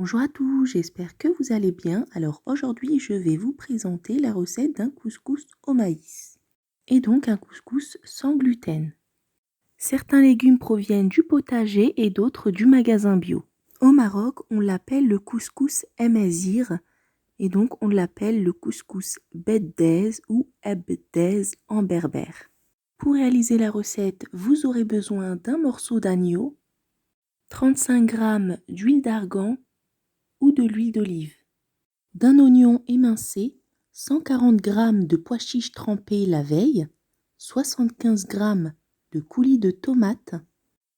Bonjour à tous, j'espère que vous allez bien. Alors aujourd'hui, je vais vous présenter la recette d'un couscous au maïs. Et donc un couscous sans gluten. Certains légumes proviennent du potager et d'autres du magasin bio. Au Maroc, on l'appelle le couscous emazir et donc on l'appelle le couscous beddez ou ebdez en berbère. Pour réaliser la recette, vous aurez besoin d'un morceau d'agneau, 35 g d'huile d'argan ou de l'huile d'olive, d'un oignon émincé, 140 g de pois chiches trempés la veille, 75 g de coulis de tomates,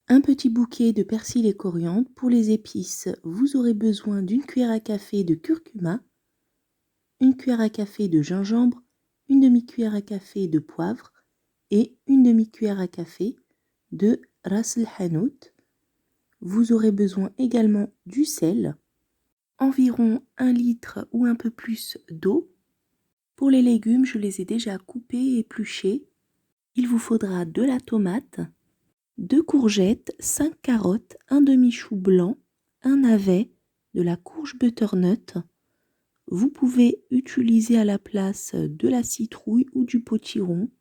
un petit bouquet de persil et coriandre. Pour les épices, vous aurez besoin d'une cuillère à café de curcuma, une cuillère à café de gingembre, une demi-cuillère à café de poivre et une demi-cuillère à café de ras el hanout. Vous aurez besoin également du sel, environ 1 litre ou un peu plus d'eau. Pour les légumes, je les ai déjà coupés et épluchés. Il vous faudra de la tomate, 2 courgettes, 5 carottes, un demi-chou blanc, un navet, de la courge butternut. Vous pouvez utiliser à la place de la citrouille ou du potiron.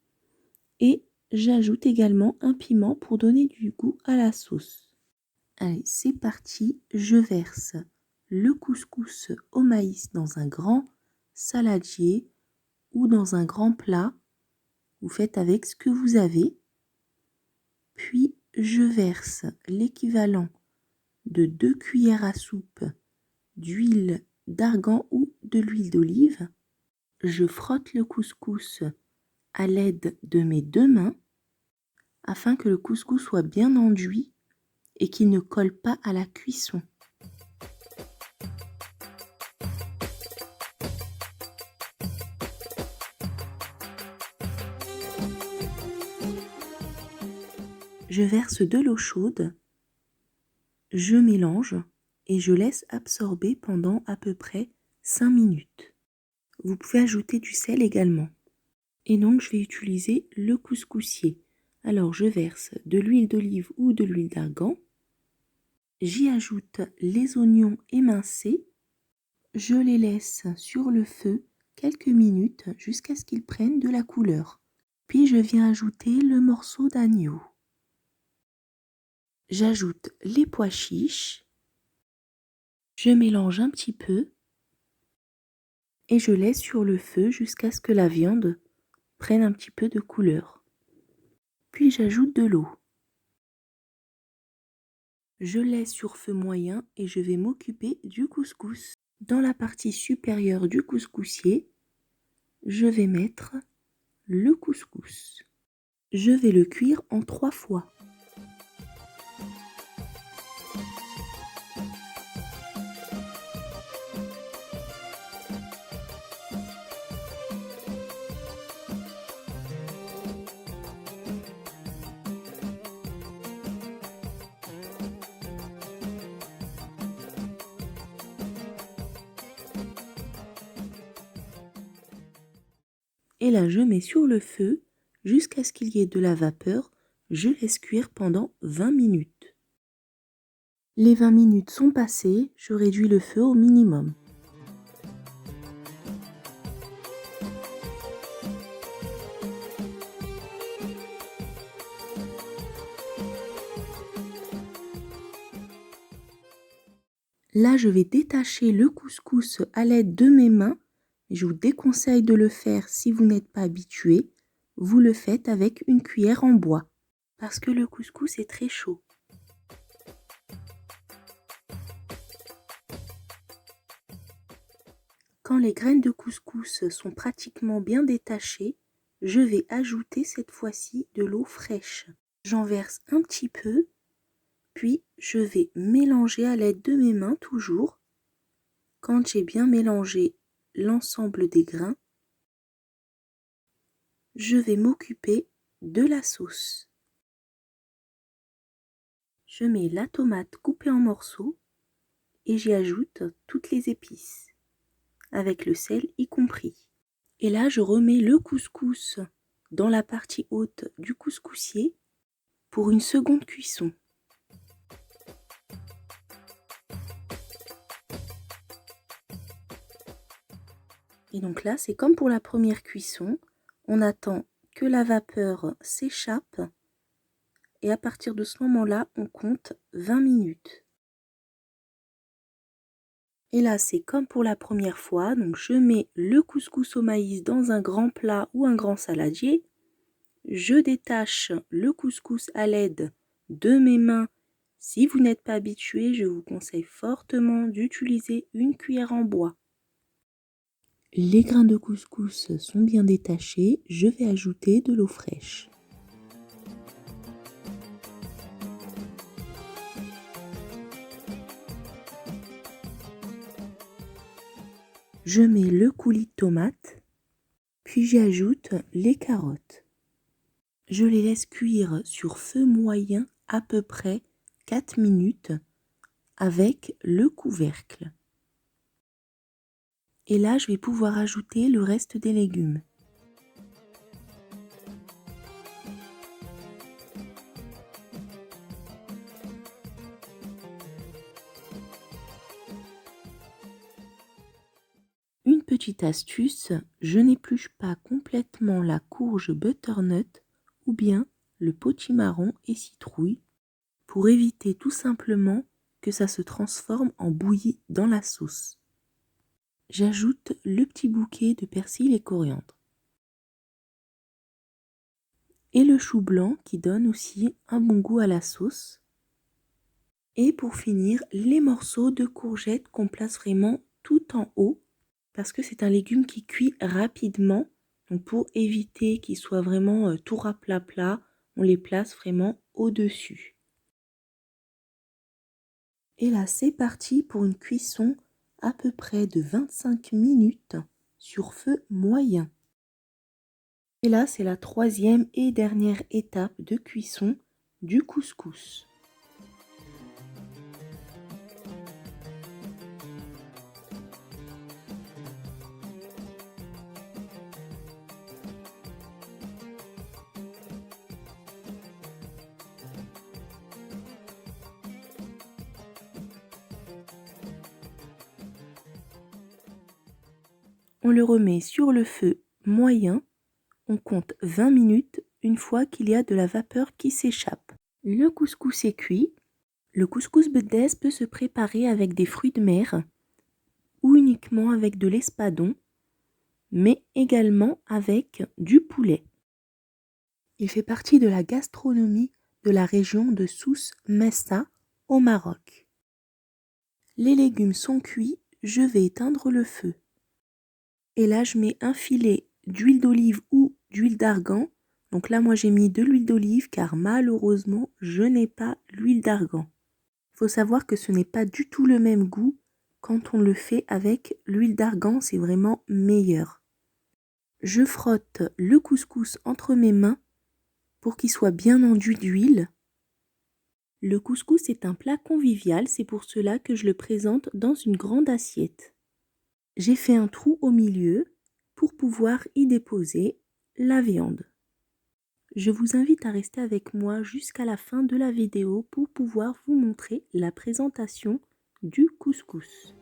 Et j'ajoute également un piment pour donner du goût à la sauce. Allez, c'est parti, je verse le couscous au maïs dans un grand saladier ou dans un grand plat. Vous faites avec ce que vous avez. Puis je verse l'équivalent de 2 cuillères à soupe d'huile d'argan ou de l'huile d'olive. Je frotte le couscous à l'aide de mes 2 mains afin que le couscous soit bien enduit et qu'il ne colle pas à la cuisson. Je verse de l'eau chaude, je mélange et je laisse absorber pendant à peu près 5 minutes. Vous pouvez ajouter du sel également. Et donc je vais utiliser le couscoussier. Alors je verse de l'huile d'olive ou de l'huile d'argan. J'y ajoute les oignons émincés. Je les laisse sur le feu quelques minutes jusqu'à ce qu'ils prennent de la couleur. Puis je viens ajouter le morceau d'agneau. J'ajoute les pois chiches, je mélange un petit peu et je laisse sur le feu jusqu'à ce que la viande prenne un petit peu de couleur. Puis j'ajoute de l'eau. Je laisse sur feu moyen et je vais m'occuper du couscous. Dans la partie supérieure du couscoussier, je vais mettre le couscous. Je vais le cuire en 3 fois. Et là, je mets sur le feu jusqu'à ce qu'il y ait de la vapeur. Je laisse cuire pendant 20 minutes. Les 20 minutes sont passées, je réduis le feu au minimum. Là, je vais détacher le couscous à l'aide de mes mains. Je vous déconseille de le faire si vous n'êtes pas habitué. Vous le faites avec une cuillère en bois parce que le couscous est très chaud. Quand les graines de couscous sont pratiquement bien détachées, je vais ajouter cette fois-ci de l'eau fraîche. J'en verse un petit peu, puis je vais mélanger à l'aide de mes mains toujours. Quand j'ai bien mélangé l'ensemble des grains, je vais m'occuper de la sauce. Je mets la tomate coupée en morceaux et j'y ajoute toutes les épices, avec le sel y compris. Et là, je remets le couscous dans la partie haute du couscoussier pour une seconde cuisson. Et donc là, c'est comme pour la première cuisson, on attend que la vapeur s'échappe et à partir de ce moment-là, on compte 20 minutes. Et là, c'est comme pour la première fois, donc je mets le couscous au maïs dans un grand plat ou un grand saladier. Je détache le couscous à l'aide de mes mains. Si vous n'êtes pas habitué, je vous conseille fortement d'utiliser une cuillère en bois. Les grains de couscous sont bien détachés, je vais ajouter de l'eau fraîche. Je mets le coulis de tomate, puis j'y ajoute les carottes. Je les laisse cuire sur feu moyen à peu près 4 minutes avec le couvercle. Et là, je vais pouvoir ajouter le reste des légumes. Une petite astuce, je n'épluche pas complètement la courge butternut ou bien le potimarron et citrouille pour éviter tout simplement que ça se transforme en bouillie dans la sauce. J'ajoute le petit bouquet de persil et coriandre. Et le chou blanc qui donne aussi un bon goût à la sauce. Et pour finir, les morceaux de courgettes qu'on place vraiment tout en haut parce que c'est un légume qui cuit rapidement. Donc pour éviter qu'il soit vraiment tout raplat, on les place vraiment au-dessus. Et là, c'est parti pour une cuisson à peu près de 25 minutes sur feu moyen. Et là, c'est la troisième et dernière étape de cuisson du couscous. On le remet sur le feu moyen. On compte 20 minutes une fois qu'il y a de la vapeur qui s'échappe. Le couscous est cuit. Le couscous bedès peut se préparer avec des fruits de mer ou uniquement avec de l'espadon, mais également avec du poulet. Il fait partie de la gastronomie de la région de Souss Messa au Maroc. Les légumes sont cuits, je vais éteindre le feu. Et là, je mets un filet d'huile d'olive ou d'huile d'argan. Donc là, moi, j'ai mis de l'huile d'olive car malheureusement, je n'ai pas l'huile d'argan. Il faut savoir que ce n'est pas du tout le même goût quand on le fait avec l'huile d'argan, c'est vraiment meilleur. Je frotte le couscous entre mes mains pour qu'il soit bien enduit d'huile. Le couscous est un plat convivial, c'est pour cela que je le présente dans une grande assiette. J'ai fait un trou au milieu pour pouvoir y déposer la viande. Je vous invite à rester avec moi jusqu'à la fin de la vidéo pour pouvoir vous montrer la présentation du couscous.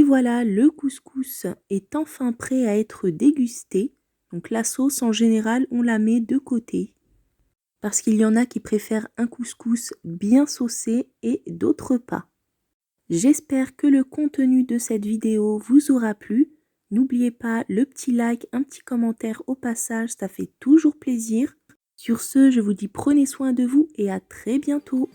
voilà, le couscous est enfin prêt à être dégusté. Donc la sauce, en général, on la met de côté. Parce qu'il y en a qui préfèrent un couscous bien saucé et d'autres pas. J'espère que le contenu de cette vidéo vous aura plu. N'oubliez pas le petit like, un petit commentaire au passage, ça fait toujours plaisir. Sur ce, je vous dis prenez soin de vous et à très bientôt.